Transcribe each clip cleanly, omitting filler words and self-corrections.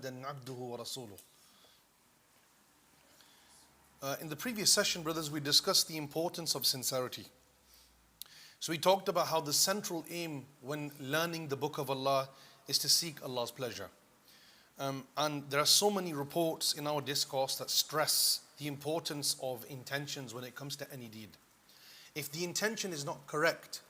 عبده ورسوله. In the previous session, brothers, we discussed the importance of sincerity. So we talked about how the central aim when learning the book of Allah is to seek Allah's pleasure. And there are so many reports in our discourse that stress the importance of intentions when it comes to any deed. If the intention is not correct,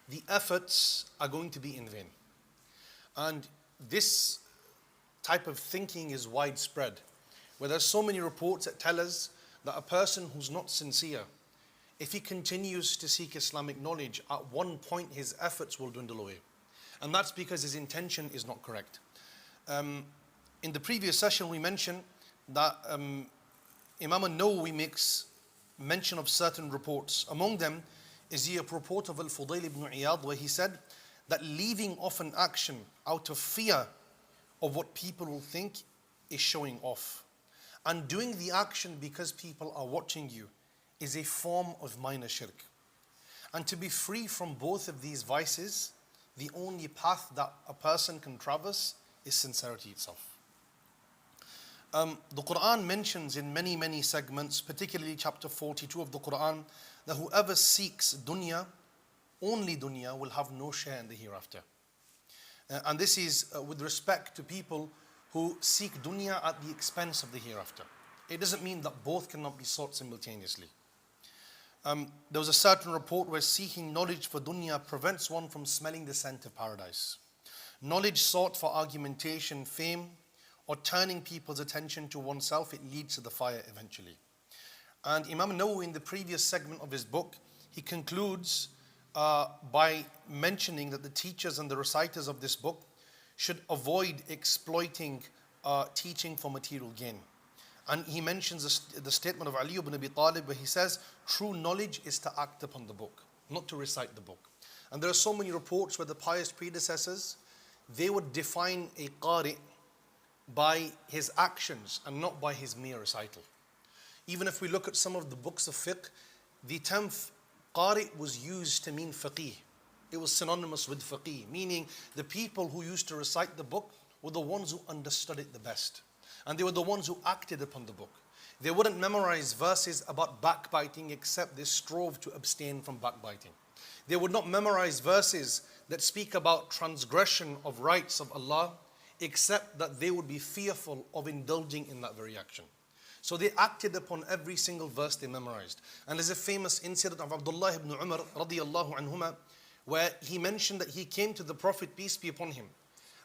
the efforts are going to be in vain. And this type of thinking is widespread, where there's so many reports that tell us that a person who's not sincere, if he continues to seek Islamic knowledge, at one point his efforts will dwindle away. And that's because his intention is not correct. In the previous session we mentioned that Imam Nawawi makes mention of certain reports. Among them is the report of Al-Fudayl ibn Iyad, where he said that leaving off an action out of fear of what people will think is showing off. And doing the action because people are watching you is a form of minor shirk. And to be free from both of these vices, the only path that a person can traverse is sincerity itself. The Quran mentions in many segments, particularly chapter 42 of the Quran, that whoever seeks dunya, only dunya, will have no share in the hereafter. And this is with respect to people who seek dunya at the expense of the hereafter. It doesn't mean that both cannot be sought simultaneously. There was a certain report where seeking knowledge for dunya prevents one from smelling the scent of paradise. Knowledge sought for argumentation, fame, or turning people's attention to oneself, it leads to the fire eventually. And Imam Nawawi, in the previous segment of his book, he concludes by mentioning that the teachers and the reciters of this book should avoid exploiting teaching for material gain. And he mentions the statement of Ali ibn Abi Talib, where he says, true knowledge is to act upon the book, not to recite the book. And there are so many reports where the pious predecessors, they would define a qari by his actions and not by his mere recital. Even if we look at some of the books of fiqh, the term qari was used to mean faqih. It was synonymous with faqih, meaning the people who used to recite the book were the ones who understood it the best. And they were the ones who acted upon the book. They wouldn't memorize verses about backbiting except they strove to abstain from backbiting. They would not memorize verses that speak about transgression of rights of Allah except that they would be fearful of indulging in that very action. So they acted upon every single verse they memorized. And there's a famous incident of Abdullah ibn Umar radiyallahu anhuma, where he mentioned that he came to the Prophet, peace be upon him,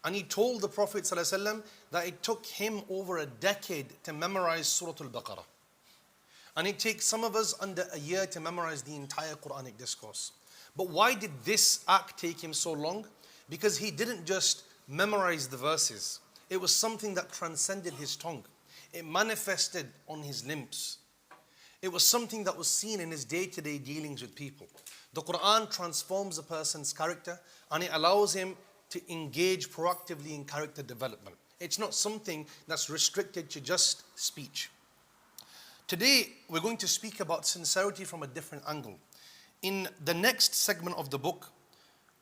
and he told the Prophet ﷺ that it took him over a decade to memorize Surah Al-Baqarah. And it takes some of us under a year to memorize the entire Quranic discourse. But why did this act take him so long? Because he didn't just memorize the verses. It was something that transcended his tongue. It manifested on his limbs. It was something that was seen in his day-to-day dealings with people. The Quran transforms a person's character and it allows him to engage proactively in character development. It's not something that's restricted to just speech. Today, we're going to speak about sincerity from a different angle. In the next segment of the book,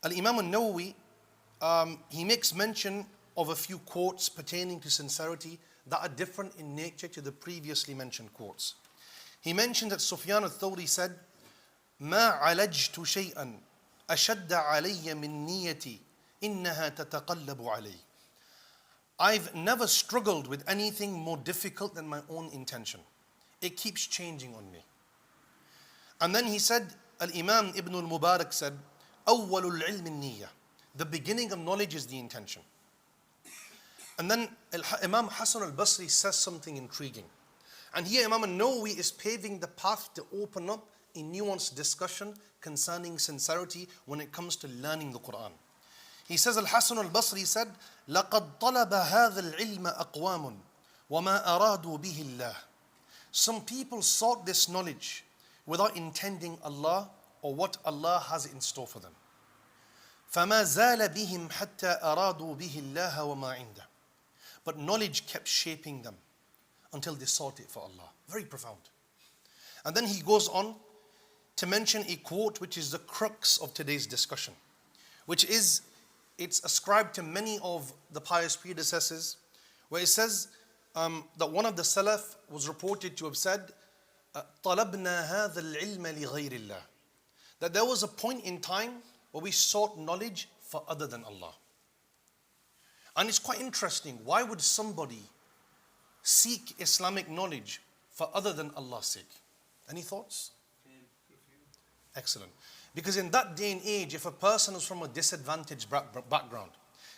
Al-Imam al-Nawawi, he makes mention of a few quotes pertaining to sincerity that are different in nature to the previously mentioned quotes. He mentioned that Sufyan al-Thawri said, ما عالجت شيئا أشد علي من نيتي إنها تتقلب علي. I've never struggled with anything more difficult than my own intention. It keeps changing on me. And then he said, Al-Imam Ibn al-Mubarak said, أول العلم النية. The beginning of knowledge is the intention. And then Imam Hassan al-Basri says something intriguing. And here Imam al-Nawawi is paving the path to open up a nuanced discussion concerning sincerity when it comes to learning the Quran. He says, Al-Hassan al-Basri said, لَقَدْ طَلَبَ هَذَا الْعِلْمَ أَقْوَامٌ وَمَا أَرَادُوا بِهِ اللَّهِ. Some people sought this knowledge without intending Allah or what Allah has in store for them. فَمَا زَالَ بِهِمْ حَتَّى أَرَادُوا بِهِ اللَّهَ وَمَا عِنْدَهُ. But knowledge kept shaping them until they sought it for Allah. Very profound. And then he goes on to mention a quote which is the crux of today's discussion, which is, it's ascribed to many of the pious predecessors, where it says that one of the Salaf was reported to have said, طَلَبْنَا هَذَا الْعِلْمَ لِغَيْرِ اللَّهِ, that there was a point in time where we sought knowledge for other than Allah. And it's quite interesting, why would somebody seek Islamic knowledge for other than Allah's sake? Any thoughts? Excellent. Because in that day and age, if a person was from a disadvantaged background,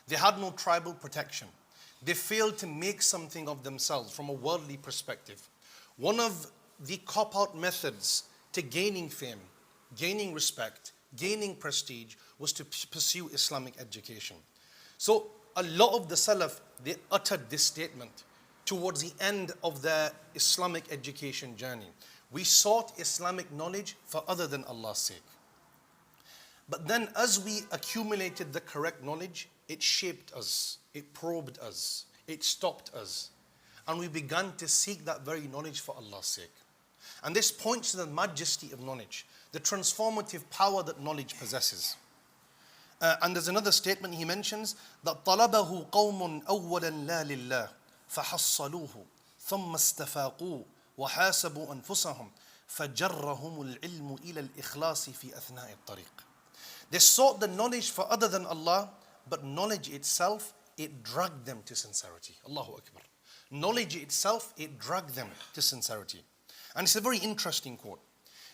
they had no tribal protection, they failed to make something of themselves from a worldly perspective, one of the cop-out methods to gaining fame, gaining respect, gaining prestige was to pursue Islamic education. So a lot of the Salaf, they uttered this statement towards the end of their Islamic education journey. We sought Islamic knowledge for other than Allah's sake. But then as we accumulated the correct knowledge, it shaped us, it probed us, it stopped us. And we began to seek that very knowledge for Allah's sake. And this points to the majesty of knowledge, the transformative power that knowledge possesses. And there's another statement he mentions, that طَلَبَهُ قَوْمٌ أَوَّلًا لَا لِلَّهِ فَحَصَّلُوهُ ثُمَّ اسْتَفَاقُوا وَحَاسَبُوا أَنفُسَهُمْ فَجَرَّهُمُ الْعِلْمُ إِلَى الْإِخْلَاصِ فِي أَثْنَاءِ الطَّرِيقِ. They sought the knowledge for other than Allah, but knowledge itself, it dragged them to sincerity. Allahu Akbar. Knowledge itself, it dragged them to sincerity. And it's a very interesting quote,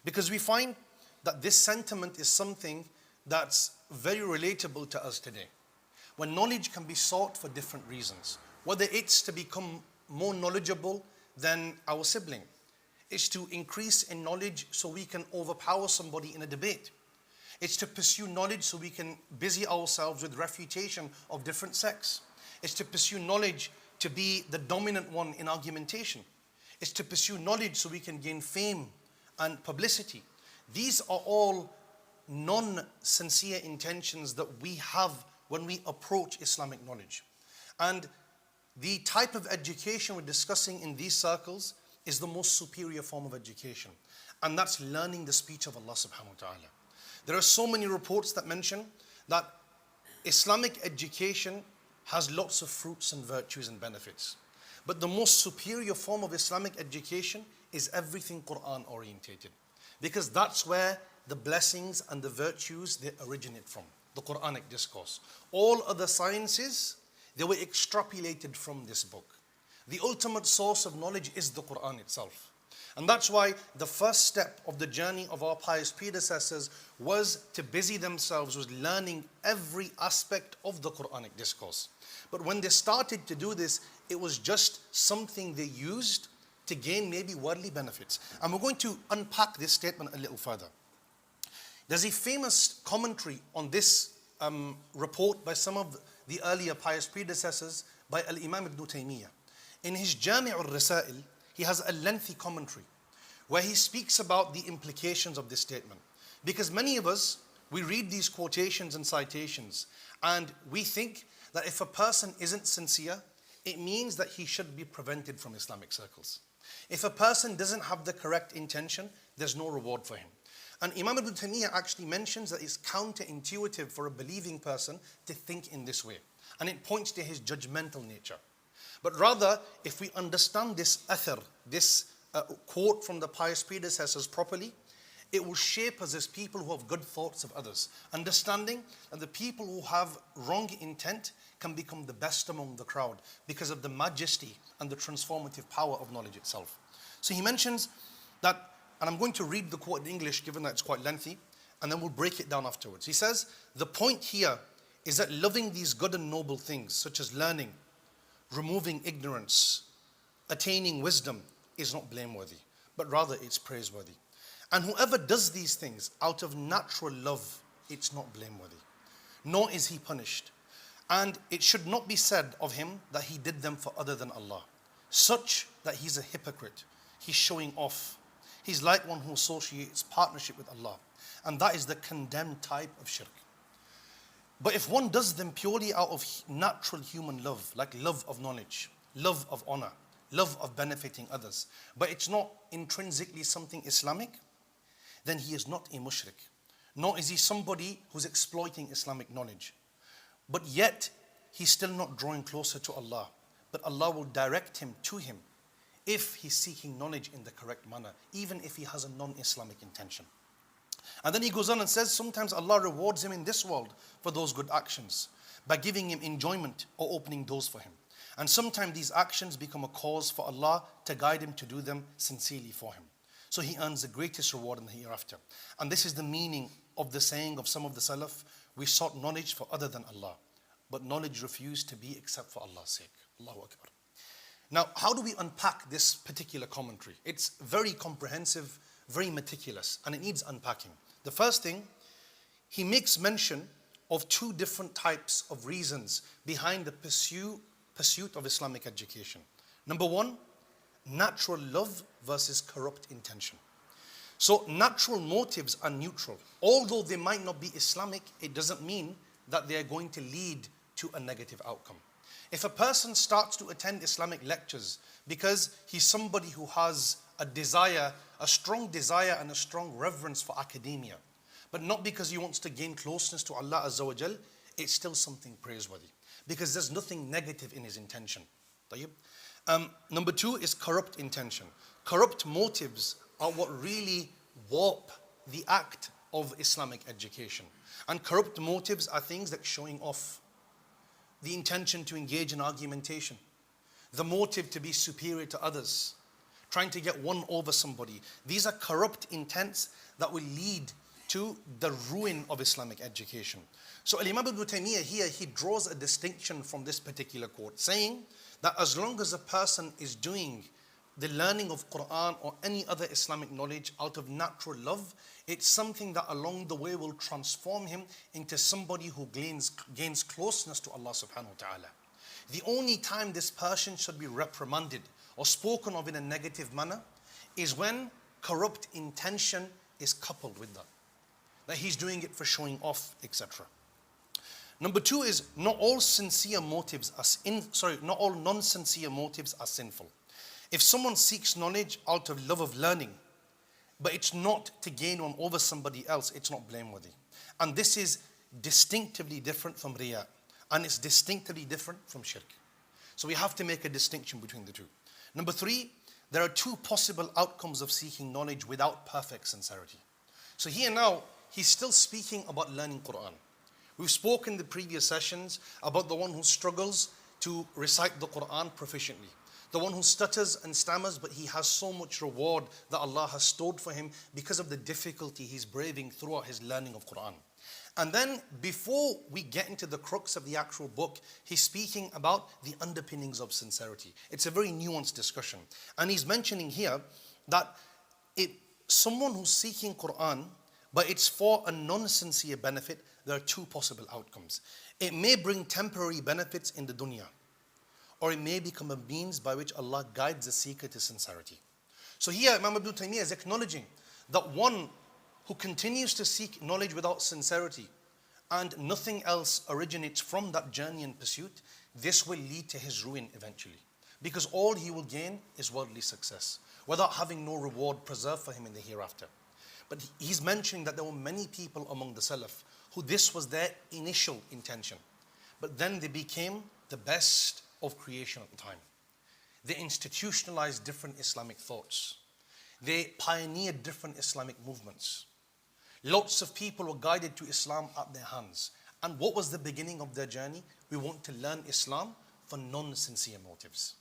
because we find that this sentiment is something that's very relatable to us today. When knowledge can be sought for different reasons, whether it's to become more knowledgeable than our sibling, it's to increase in knowledge so we can overpower somebody in a debate, it's to pursue knowledge so we can busy ourselves with refutation of different sects, it's to pursue knowledge to be the dominant one in argumentation, it's to pursue knowledge so we can gain fame and publicity. These are all non-sincere intentions that we have when we approach Islamic knowledge. And the type of education we're discussing in these circles is the most superior form of education. And that's learning the speech of Allah subhanahu wa ta'ala. There are so many reports that mention that Islamic education has lots of fruits and virtues and benefits. But the most superior form of Islamic education is everything Quran orientated. Because that's where the blessings and the virtues, they originate from, the Quranic discourse. All other sciences, they were extrapolated from this book. The ultimate source of knowledge is the Quran itself. And that's why the first step of the journey of our pious predecessors was to busy themselves with learning every aspect of the Quranic discourse. But when they started to do this, it was just something they used to gain maybe worldly benefits. And we're going to unpack this statement a little further. There's a famous commentary on this report by some of the earlier pious predecessors by Imam Ibn Taymiyyah. In his Jami' al-Rasail, he has a lengthy commentary where he speaks about the implications of this statement. Because many of us, we read these quotations and citations and we think that if a person isn't sincere, it means that he should be prevented from Islamic circles. If a person doesn't have the correct intention, there's no reward for him. And Imam Ibn Taymiyyah actually mentions that it's counterintuitive for a believing person to think in this way. And it points to his judgmental nature. But rather, if we understand this athar, this quote from the pious predecessors properly, it will shape us as people who have good thoughts of others. Understanding that the people who have wrong intent can become the best among the crowd because of the majesty and the transformative power of knowledge itself. So he mentions that, and I'm going to read the quote in English given that it's quite lengthy, and then we'll break it down afterwards. He says, the point here is that loving these good and noble things, such as learning, removing ignorance, attaining wisdom, is not blameworthy, but rather it's praiseworthy. And whoever does these things out of natural love, it's not blameworthy, nor is he punished. And it should not be said of him that he did them for other than Allah, such that he's a hypocrite, he's showing off. He's like one who associates partnership with Allah, and that is the condemned type of shirk. But if one does them purely out of natural human love, like love of knowledge, love of honor, love of benefiting others, but it's not intrinsically something Islamic, then he is not a mushrik, nor is he somebody who's exploiting Islamic knowledge. But yet, he's still not drawing closer to Allah, but Allah will direct him to him if he's seeking knowledge in the correct manner, even if he has a non-Islamic intention. And then he goes on and says, sometimes Allah rewards him in this world for those good actions by giving him enjoyment or opening doors for him. And sometimes these actions become a cause for Allah to guide him to do them sincerely for him. So he earns the greatest reward in the hereafter. And this is the meaning of the saying of some of the Salaf, we sought knowledge for other than Allah, but knowledge refused to be except for Allah's sake. Allahu Akbar. Now, how do we unpack this particular commentary? It's very comprehensive, very meticulous, and it needs unpacking. The first thing, he makes mention of two different types of reasons behind the pursuit of Islamic education. Number one, natural love versus corrupt intention. So natural motives are neutral. Although they might not be Islamic, it doesn't mean that they are going to lead to a negative outcome. If a person starts to attend Islamic lectures because he's somebody who has a desire, a strong desire and a strong reverence for academia, but not because he wants to gain closeness to Allah Azza wa Jal, it's still something praiseworthy because there's nothing negative in his intention. Number two is corrupt intention. Corrupt motives are what really warp the act of Islamic education. And corrupt motives are things like showing off, the intention to engage in argumentation, the motive to be superior to others, trying to get one over somebody. These are corrupt intents that will lead to the ruin of Islamic education. So Imam Ibn Taymiyyah here, he draws a distinction from this particular quote, saying that as long as a person is doing the learning of Quran or any other Islamic knowledge out of natural love, it's something that along the way will transform him into somebody who gains closeness to Allah subhanahu wa ta'ala. The only time this person should be reprimanded or spoken of in a negative manner is when corrupt intention is coupled with that he's doing it for showing off, etc. Number two is not all non-sincere motives are sinful. If someone seeks knowledge out of love of learning, but it's not to gain one over somebody else, it's not blameworthy. And this is distinctively different from riya, and it's distinctively different from shirk. So we have to make a distinction between the two. Number three, there are two possible outcomes of seeking knowledge without perfect sincerity. So here now, he's still speaking about learning Quran. We've spoken in the previous sessions about the one who struggles to recite the Quran proficiently. The one who stutters and stammers, but he has so much reward that Allah has stored for him because of the difficulty he's braving throughout his learning of Quran. And then before we get into the crux of the actual book, he's speaking about the underpinnings of sincerity. It's a very nuanced discussion. And he's mentioning here that someone who's seeking Quran, but it's for a non-sincere benefit, there are two possible outcomes. It may bring temporary benefits in the dunya, or it may become a means by which Allah guides the seeker to sincerity. So here Imam Ibn Taymiyyah is acknowledging that one who continues to seek knowledge without sincerity and nothing else originates from that journey and pursuit, this will lead to his ruin eventually. Because all he will gain is worldly success, without having no reward preserved for him in the hereafter. But he's mentioning that there were many people among the Salaf who this was their initial intention. But then they became the best of creation at the time. They institutionalized different Islamic thoughts. They pioneered different Islamic movements. Lots of people were guided to Islam at their hands. And what was the beginning of their journey? We want to learn Islam for non-sincere motives.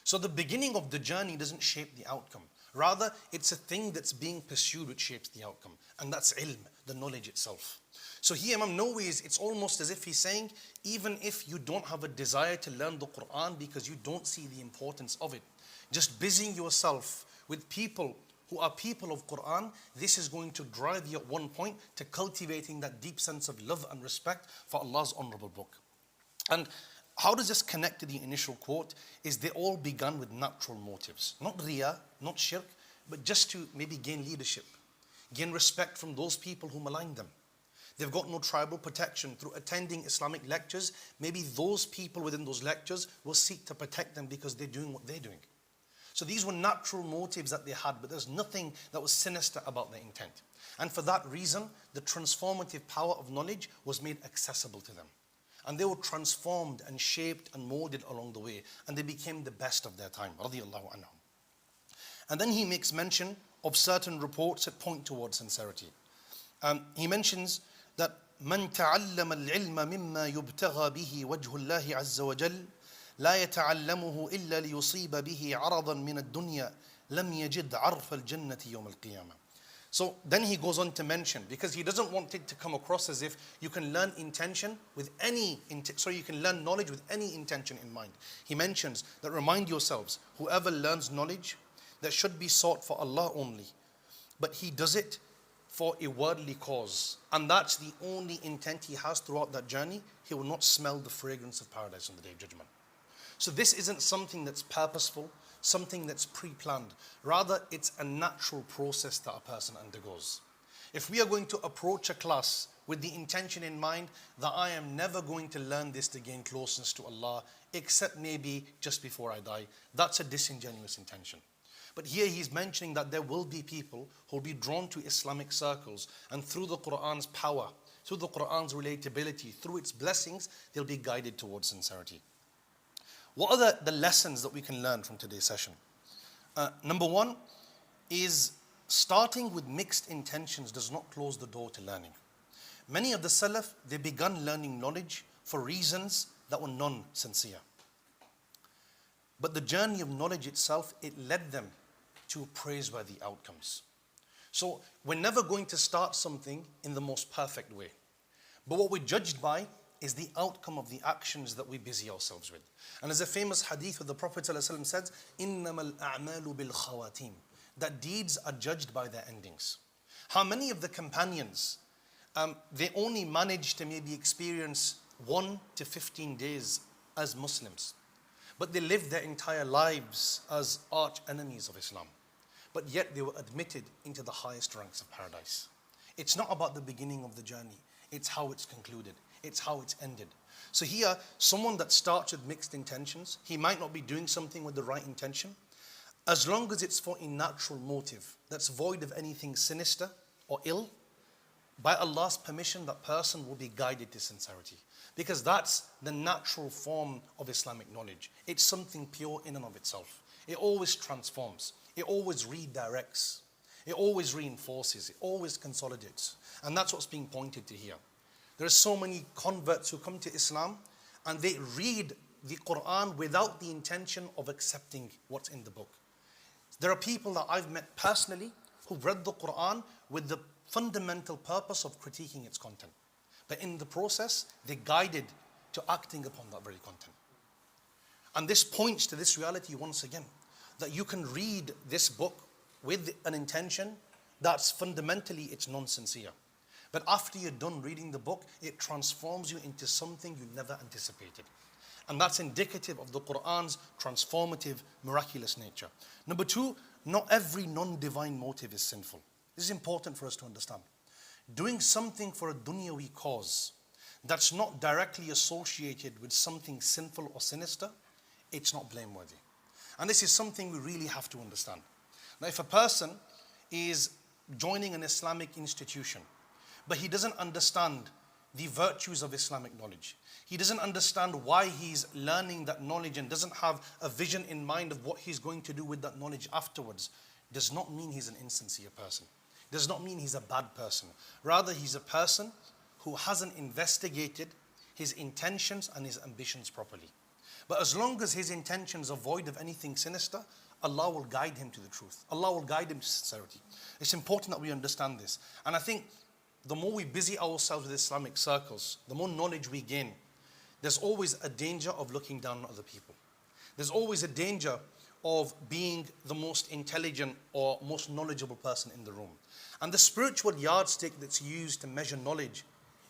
So the beginning of the journey doesn't shape the outcome. Rather, it's a thing that's being pursued which shapes the outcome. And that's ilm, the knowledge itself. So here Imam Nawawi, it's almost as if he's saying, even if you don't have a desire to learn the Quran because you don't see the importance of it, just busying yourself with people who are people of Quran, this is going to drive you at one point to cultivating that deep sense of love and respect for Allah's honorable book. And how does this connect to the initial quote? Is they all began with natural motives. Not riya, not shirk, but just to maybe gain leadership, gain respect from those people who malign them. They've got no tribal protection. Through attending Islamic lectures, maybe those people within those lectures will seek to protect them because they're doing what they're doing. So these were natural motives that they had, but there's nothing that was sinister about their intent. And for that reason, the transformative power of knowledge was made accessible to them. And they were transformed and shaped and molded along the way. And they became the best of their time. Radiallahu anhum. And then he makes mention of certain reports that point towards sincerity. He mentions that من تعلم العلم مما يبتغى به وجه الله عز وجل لا يتعلمه إلا ليصيب به عرضا من الدنيا لم يجد عرف الجنة يوم القيامة. So then he goes on to mention, because he doesn't want it to come across as if you can learn you can learn knowledge with any intention in mind. He mentions that remind yourselves, whoever learns knowledge that should be sought for Allah only, but he does it for a worldly cause, and that's the only intent he has throughout that journey, he will not smell the fragrance of paradise on the Day of Judgment. So this isn't something that's purposeful, something that's pre-planned. Rather, it's a natural process that a person undergoes. If we are going to approach a class with the intention in mind that I am never going to learn this to gain closeness to Allah, except maybe just before I die, that's a disingenuous intention. But here he's mentioning that there will be people who will be drawn to Islamic circles, and through the Qur'an's power, through the Qur'an's relatability, through its blessings, they'll be guided towards sincerity. What are the lessons that we can learn from today's session? Number one is starting with mixed intentions does not close the door to learning. Many of the Salaf, they began learning knowledge for reasons that were non-sincere. But the journey of knowledge itself, it led them to praiseworthy outcomes. So we're never going to start something in the most perfect way. But what we're judged by is the outcome of the actions that we busy ourselves with. And as a famous hadith where the Prophet ﷺ says, إِنَّمَا الْأَعْمَالُ بِالْخَوَاتِيمِ, that deeds are judged by their endings. How many of the companions, they only managed to maybe experience 1 to 15 days as Muslims, but they lived their entire lives as arch enemies of Islam. But yet they were admitted into the highest ranks of paradise. It's not about the beginning of the journey, it's how it's concluded, it's how it's ended. So here, someone that starts with mixed intentions, he might not be doing something with the right intention. As long as it's for a natural motive that's void of anything sinister or ill, by Allah's permission, that person will be guided to sincerity. Because that's the natural form of Islamic knowledge. It's something pure in and of itself. It always transforms. It always redirects. It always reinforces. It always consolidates. And that's what's being pointed to here. There are so many converts who come to Islam and they read the Quran without the intention of accepting what's in the book. There are people that I've met personally who've read the Quran with the fundamental purpose of critiquing its content. But in the process, they're guided to acting upon that very content. And this points to this reality once again, that you can read this book with an intention that's fundamentally it's non-sincere. But after you're done reading the book, it transforms you into something you never anticipated. And that's indicative of the Qur'an's transformative, miraculous nature. Number two, not every non-divine motive is sinful. This is important for us to understand. Doing something for a dunyawi cause that's not directly associated with something sinful or sinister, it's not blameworthy. And this is something we really have to understand. Now, if a person is joining an Islamic institution, but he doesn't understand the virtues of Islamic knowledge, he doesn't understand why he's learning that knowledge and doesn't have a vision in mind of what he's going to do with that knowledge afterwards, does not mean he's an insincere person. Does not mean he's a bad person. Rather, he's a person who hasn't investigated his intentions and his ambitions properly. But as long as his intentions are void of anything sinister, Allah will guide him to the truth. Allah will guide him to sincerity. It's important that we understand this. And I think the more we busy ourselves with Islamic circles, the more knowledge we gain. There's always a danger of looking down on other people. There's always a danger of being the most intelligent or most knowledgeable person in the room. And the spiritual yardstick that's used to measure knowledge,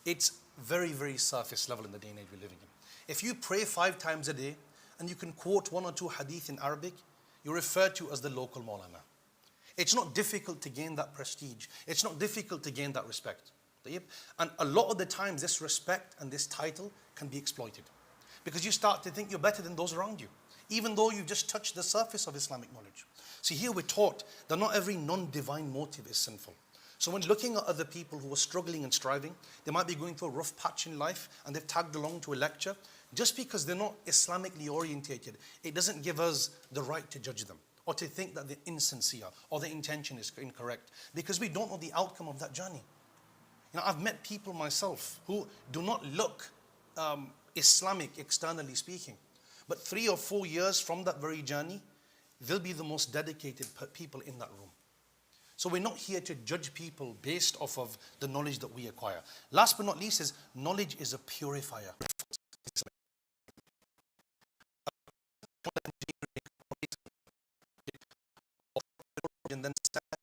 it's very, very surface level in the day and age we're living in. If you pray 5 times a day and you can quote 1 or 2 hadith in Arabic, you're referred to as the local Maulana. It's not difficult to gain that prestige. It's not difficult to gain that respect. And a lot of the times this respect and this title can be exploited, because you start to think you're better than those around you, even though you've just touched the surface of Islamic knowledge. See, here we're taught that not every non-divine motive is sinful. So when looking at other people who are struggling and striving, they might be going through a rough patch in life and they've tagged along to a lecture, just because they're not Islamically orientated, it doesn't give us the right to judge them or to think that they're insincere or their intention is incorrect, because we don't know the outcome of that journey. I've met people myself who do not look Islamic externally speaking, but 3 or 4 years from that very journey, they'll be the most dedicated people in that room. So we're not here to judge people based off of the knowledge that we acquire. Last but not least is, knowledge is a purifier.